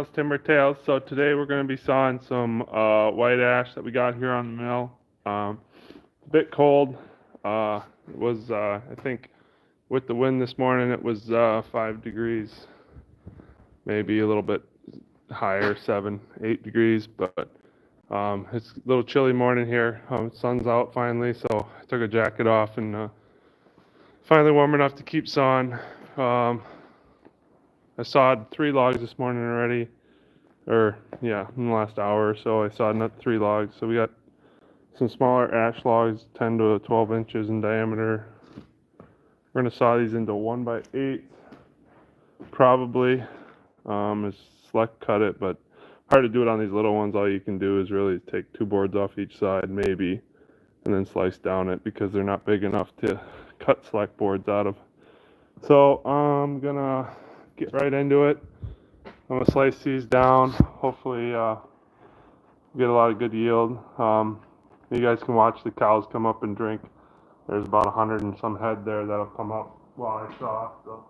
Timber Tales. So today we're going to be sawing some white ash that we got here on the mill. A bit cold. It was, I think, with the wind this morning, it was 5 degrees, maybe a little bit higher, 7, 8 degrees. But it's a little chilly morning here. Sun's out finally, so I took a jacket off and finally warm enough to keep sawing. I sawed 3 logs this morning already. Or yeah, in the last hour or so, I sawed another 3 logs. So we got some smaller ash logs, 10 to 12 inches in diameter. We're gonna saw these into 1x8, probably. Is select cut it, but hard to do it on these little ones. All you can do is really take 2 boards off each side, maybe, and then slice down it because they're not big enough to cut select boards out of. So I'm gonna get right into it. I'm gonna slice these down. Hopefully, get a lot of good yield. You guys can watch the cows come up and drink. There's about 100 and some head there that'll come up while I saw. So.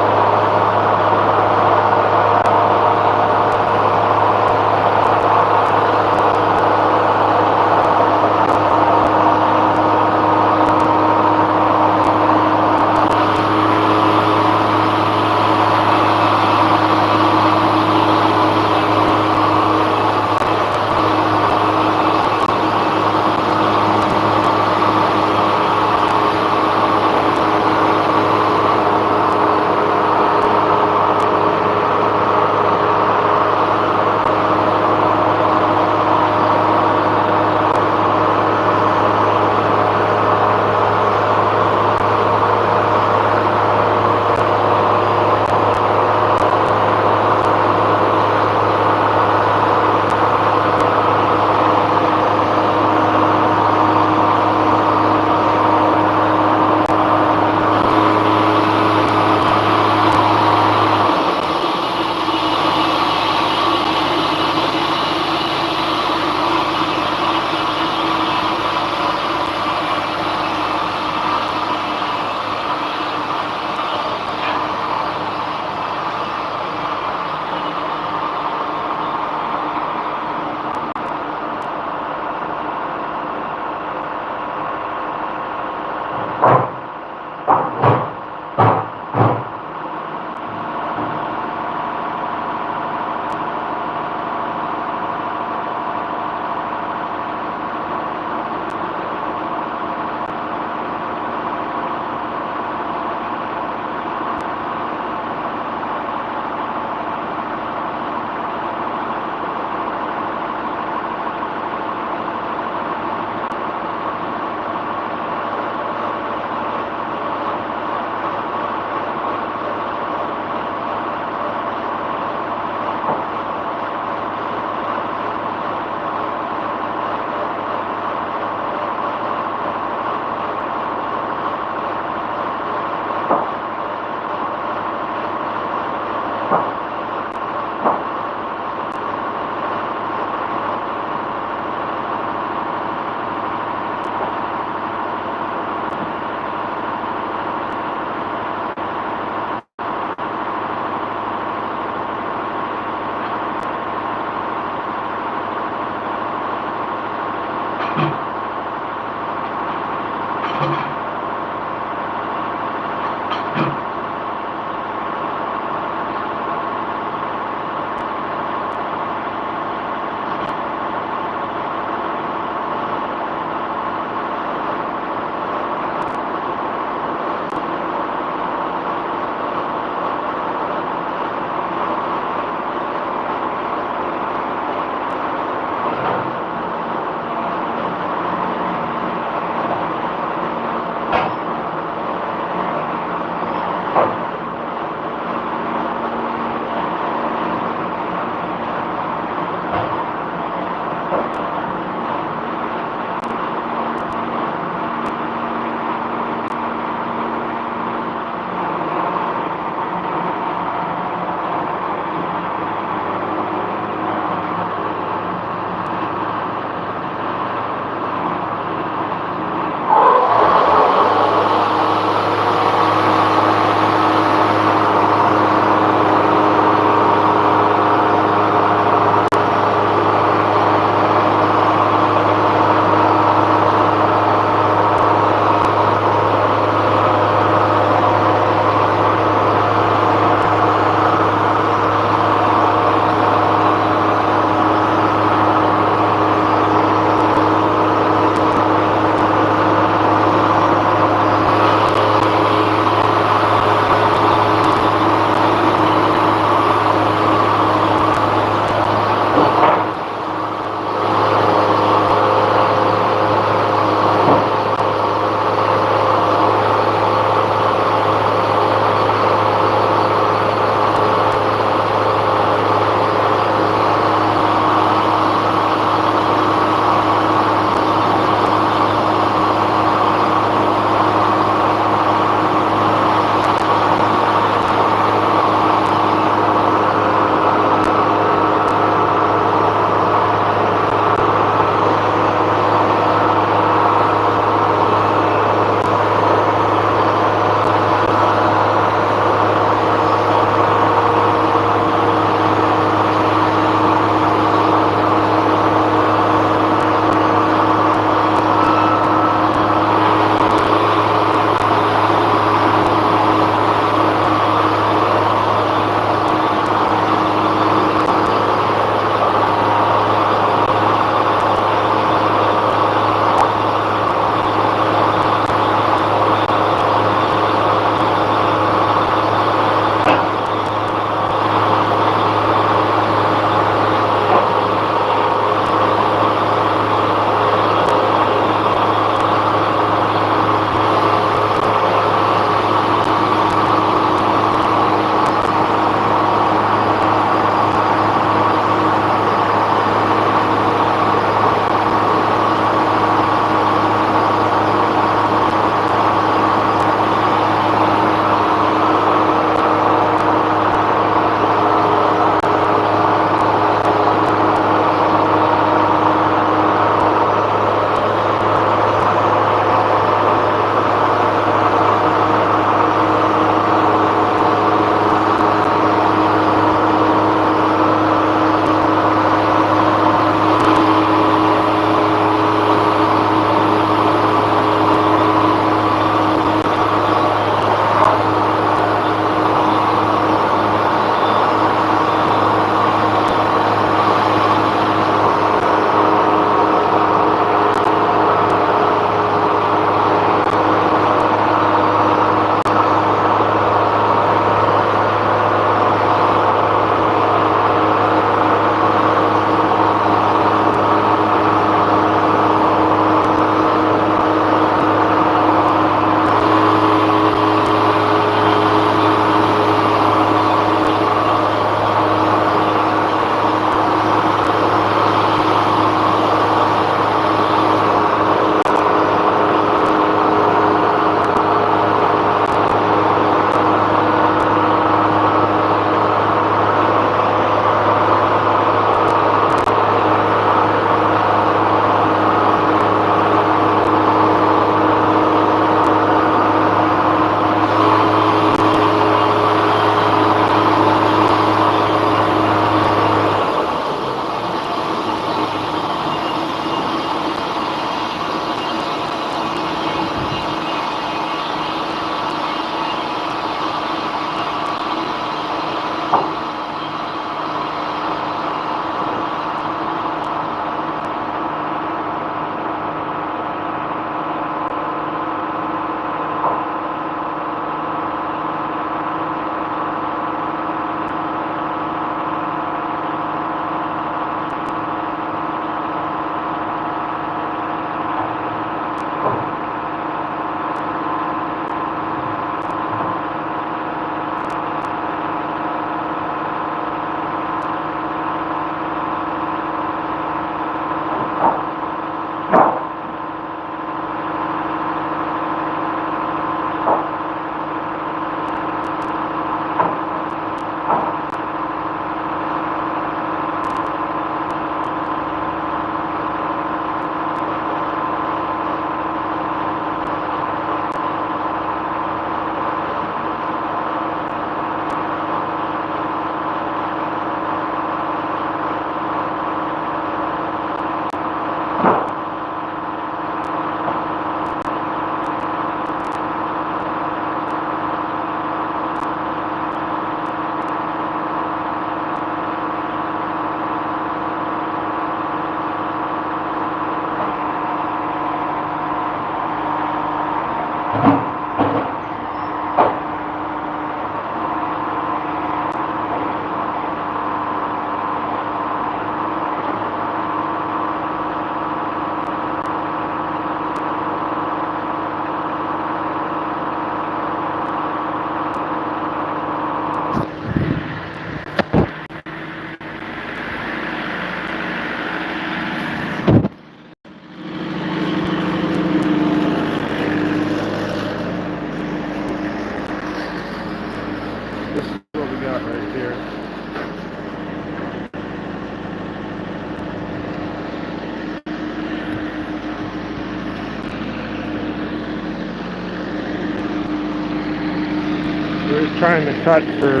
we're trying to cut for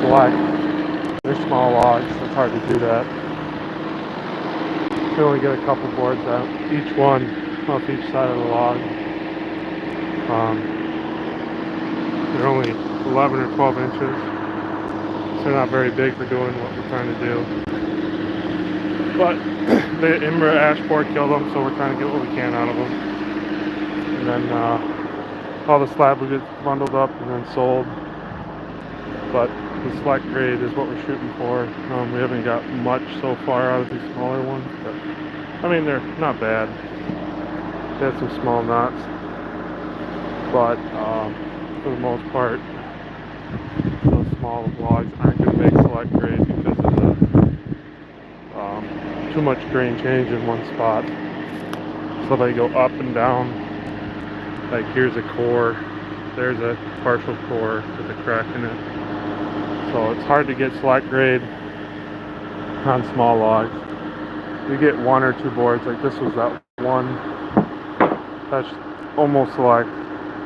select. They're small logs, so it's hard to do that. You can only get a couple boards out, each one off each side of the log. They're only 11 or 12 inches, so they're not very big for doing what we're trying to do. But the Imra ash borer killed them, so we're trying to get what we can out of them. And then all the slab will get bundled up and then sold. But the select grade is what we're shooting for. We haven't got much so far out of these smaller ones, but I mean, they're not bad. They have some small knots, but for the most part, those small logs aren't going to make select grade because of the too much grain change in one spot. So they go up and down. Like here's a core, there's a partial core with a crack in it. So it's hard to get select grade on small logs. You get one or two boards, like this was that one. That's almost select,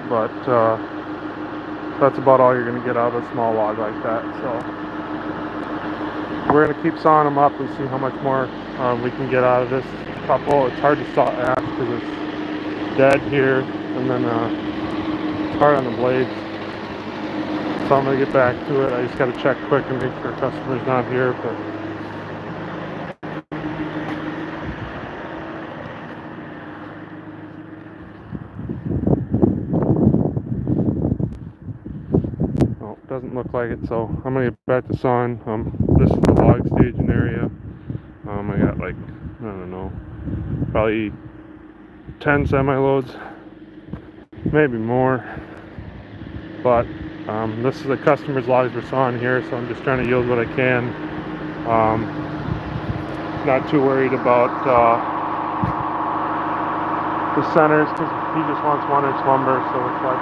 but that's about all you're going to get out of a small log like that. So we're going to keep sawing them up and see how much more we can get out of this couple. It's hard to saw ash because it's dead here, and then it's hard on the blades. So I'm going to get back to it. I just got to check quick and make sure our customer's not here. But oh, doesn't look like it. So I'm going to get back to sawing. This is the log staging area. I got like, I don't know, probably 10 semi-loads, maybe more. But this is the customer's logs we're sawing here, so I'm just trying to yield what I can. Not too worried about the centers because he just wants 1-inch lumber, so it's like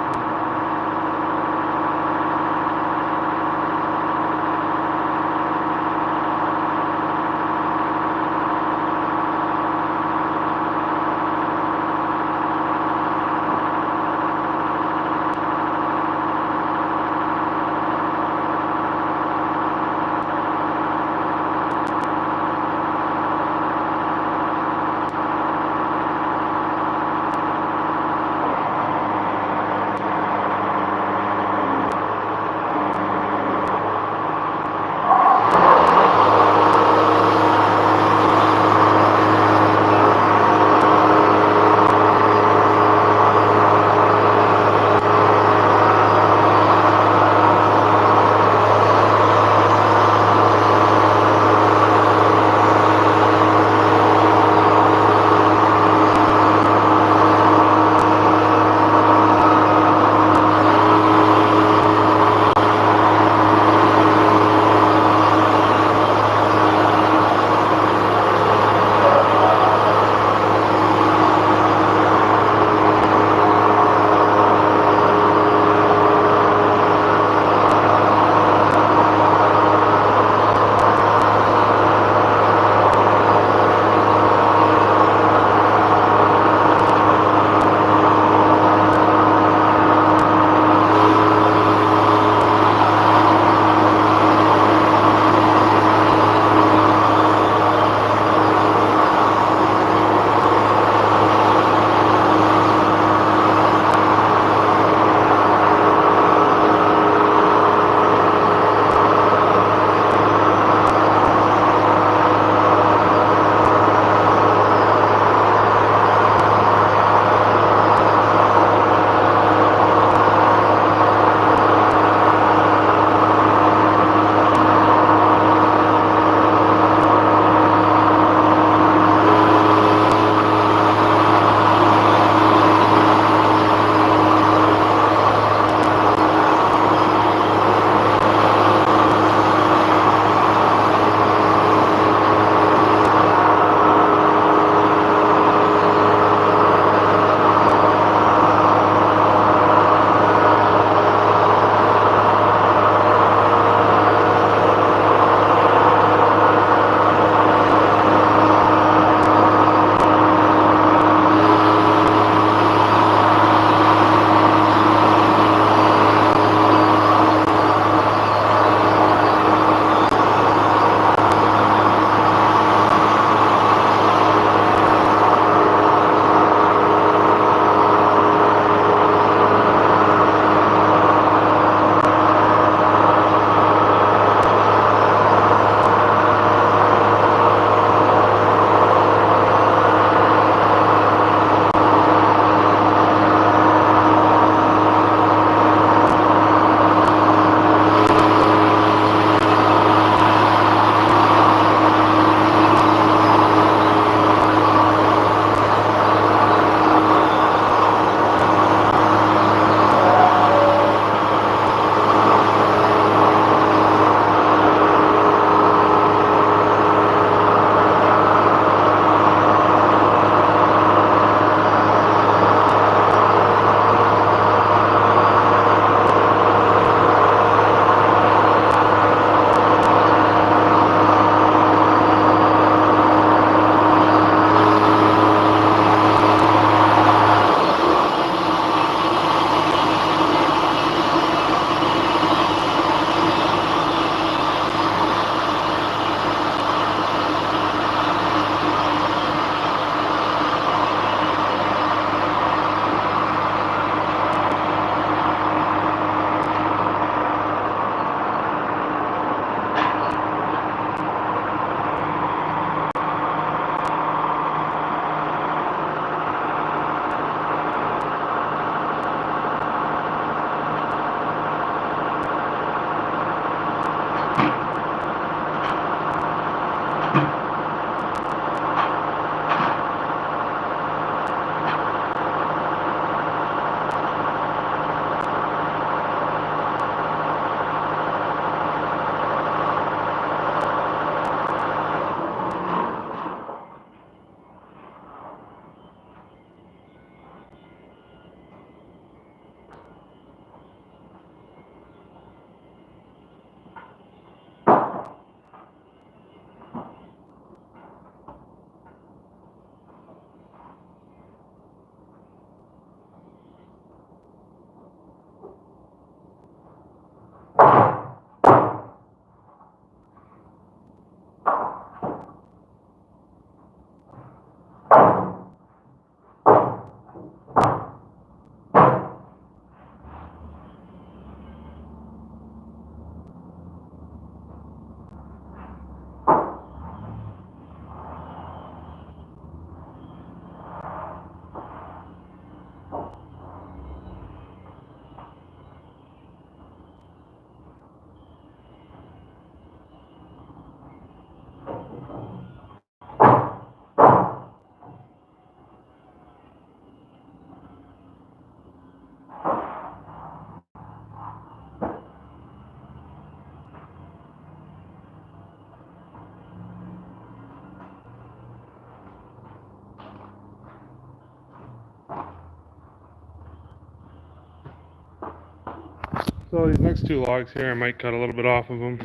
So these next two logs here, I might cut a little bit off of them.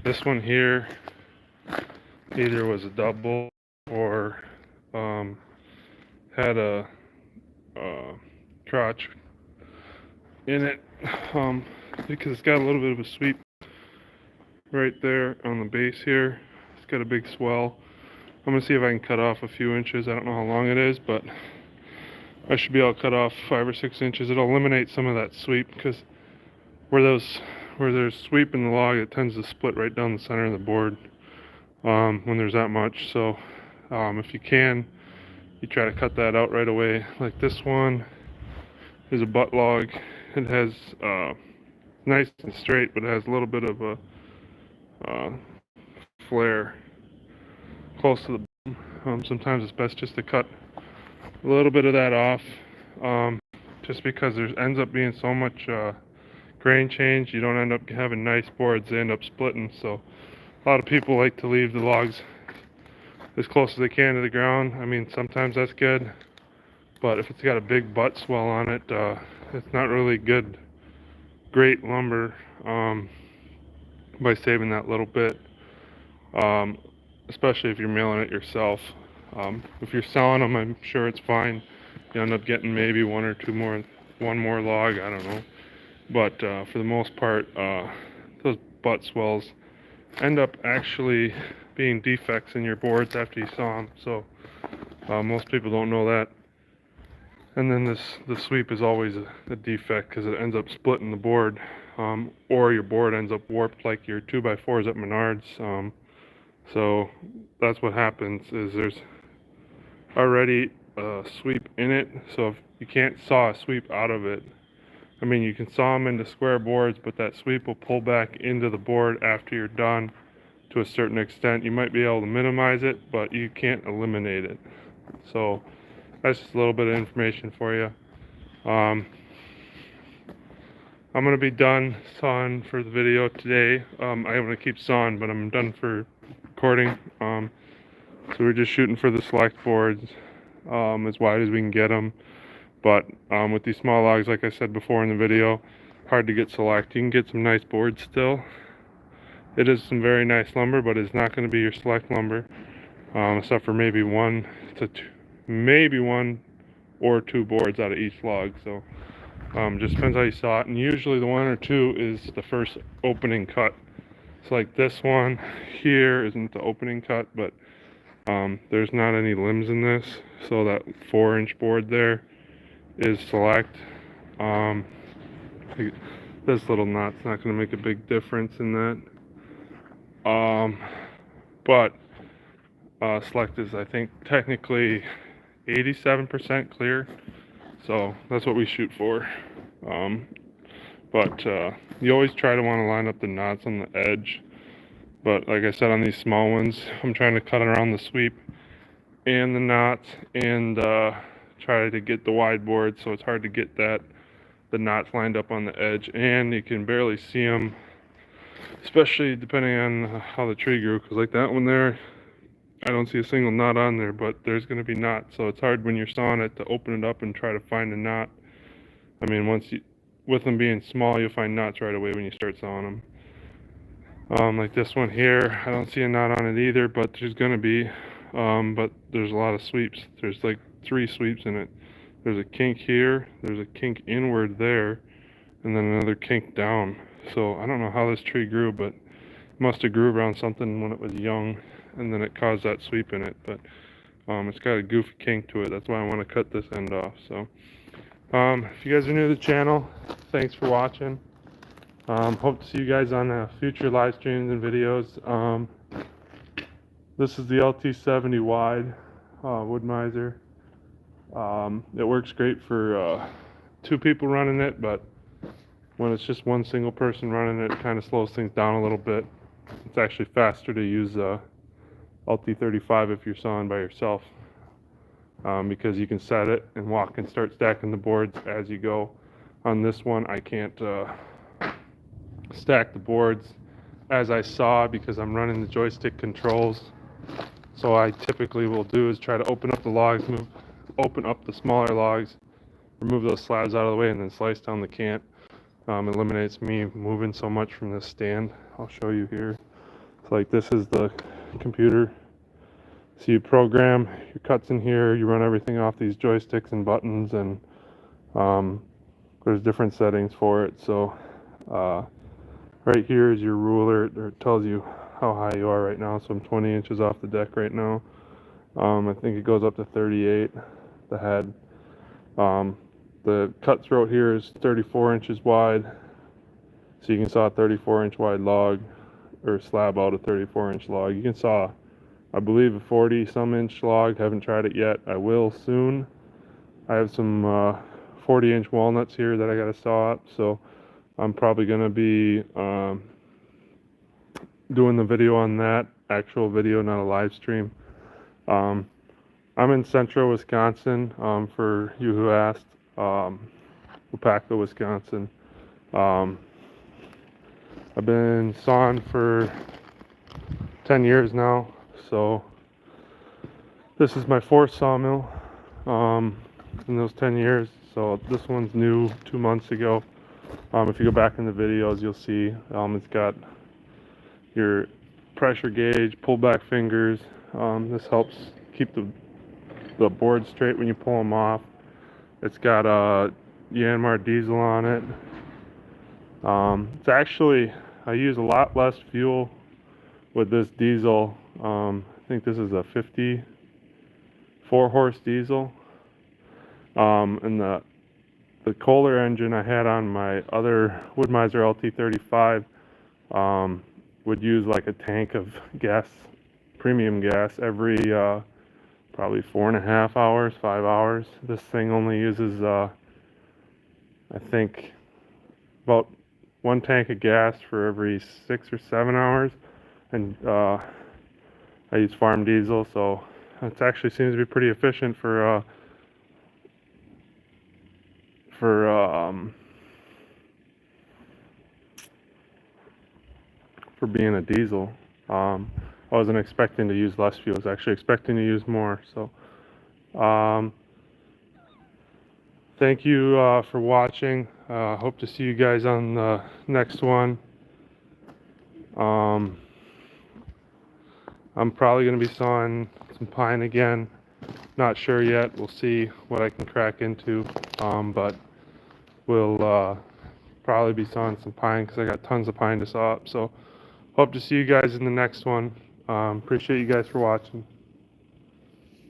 This one here either was a double or had a crotch in it, because it's got a little bit of a sweep right there on the base here. It's got a big swell. I'm gonna see if I can cut off a few inches. I don't know how long it is, but I should be able to cut off 5 or 6 inches. It'll eliminate some of that sweep, because where there's sweep in the log, it tends to split right down the center of the board when there's that much. So if you can, you try to cut that out right away. Like this one is a butt log. It has nice and straight, but it has a little bit of a flare close to the bottom. Sometimes it's best just to cut a little bit of that off, just because there ends up being so much grain change. You don't end up having nice boards, they end up splitting. So a lot of people like to leave the logs as close as they can to the ground. I mean, sometimes that's good, but if it's got a big butt swell on it, it's not really great lumber by saving that little bit, especially if you're milling it yourself. If you're selling them, I'm sure it's fine. You end up getting maybe one more log, I don't know. But for the most part, those butt swells end up actually being defects in your boards after you saw them. So most people don't know that. And then the sweep is always a defect, because it ends up splitting the board, or your board ends up warped like your 2x4s at Menards. So that's what happens, is there's already a sweep in it. So if you can't saw a sweep out of it, I mean, you can saw them into square boards, but that sweep will pull back into the board after you're done to a certain extent. You might be able to minimize it, but you can't eliminate it. So that's just a little bit of information for you. I'm going to be done sawing for the video today. I'm going to keep sawing, but I'm done for recording. So we're just shooting for the select boards as wide as we can get them. But with these small logs, like I said before in the video, hard to get select. You can get some nice boards still. It is some very nice lumber, but it's not going to be your select lumber, except for maybe one or two boards out of each log. So just depends how you saw it. And usually the one or two is the first opening cut. It's like this one here isn't the opening cut, but there's not any limbs in this, so that 4-inch board there is select. This little knot's not going to make a big difference in that. But select is, I think, technically 87% clear, so that's what we shoot for. But you always try to want to line up the knots on the edge. But like I said, on these small ones, I'm trying to cut around the sweep and the knots, and try to get the wide board, so it's hard to get the knots lined up on the edge, and you can barely see them, especially depending on how the tree grew, because like that one there, I don't see a single knot on there, but there's going to be knots, so it's hard when you're sawing it to open it up and try to find a knot. I mean, with them being small, you'll find knots right away when you start sawing them. Like this one here, I don't see a knot on it either, but there's going to be. But there's a lot of sweeps. There's like 3 sweeps in it. There's a kink here, there's a kink inward there, and then another kink down. So I don't know how this tree grew, but it must have grew around something when it was young, and then it caused that sweep in it. But it's got a goofy kink to it. That's why I want to cut this end off. So if you guys are new to the channel, thanks for watching. Hope to see you guys on future live streams and videos. This is the LT70 wide wood miser. It works great for 2 people running it, but when it's just one single person running it, it kind of slows things down a little bit. It's actually faster to use LT35 if you're sawing by yourself, because you can set it and walk and start stacking the boards as you go. On this one, I can't stack the boards as I saw, because I'm running the joystick controls. So I typically will do is try to open up the logs, open up the smaller logs, remove those slabs out of the way, and then slice down the cant. eliminates me moving so much from this stand. I'll show you here. It's like this is the computer. So you program your cuts in here, you run everything off these joysticks and buttons, and there's different settings for it. So right here is your ruler. It tells you how high you are right now. So I'm 20 inches off the deck right now. I think it goes up to 38, the head. The cut throat here is 34 inches wide. So you can saw a 34-inch wide log, or slab out a 34-inch log. You can saw, I believe, a 40-some inch log. Haven't tried it yet. I will soon. I have some 40-inch walnuts here that I got to saw up, so I'm probably going to be doing the video on that, actual video, not a live stream. I'm in central Wisconsin, for you who asked, Wapaka, Wisconsin. I've been sawing for 10 years now, so this is my fourth sawmill in those 10 years. So this one's new 2 months ago. If you go back in the videos, you'll see it's got your pressure gauge, pullback fingers. This helps keep the board straight when you pull them off. It's got a Yanmar diesel on it. It's actually, I use a lot less fuel with this diesel. I think this is a 54 horse diesel. And the Kohler engine I had on my other Wood-Mizer LT35 would use like a tank of gas, premium gas, every probably 4.5 hours, 5 hours. This thing only uses I think about 1 tank of gas for every 6 or 7 hours, and I use farm diesel, so it actually seems to be pretty efficient for being a diesel. I wasn't expecting to use less fuel. I was actually expecting to use more. So thank you for watching. Hope to see you guys on the next one. I'm probably going to be sawing some pine again. Not sure yet. We'll see what I can crack into. But we'll probably be sawing some pine because I got tons of pine to saw up. So hope to see you guys in the next one. Appreciate you guys for watching.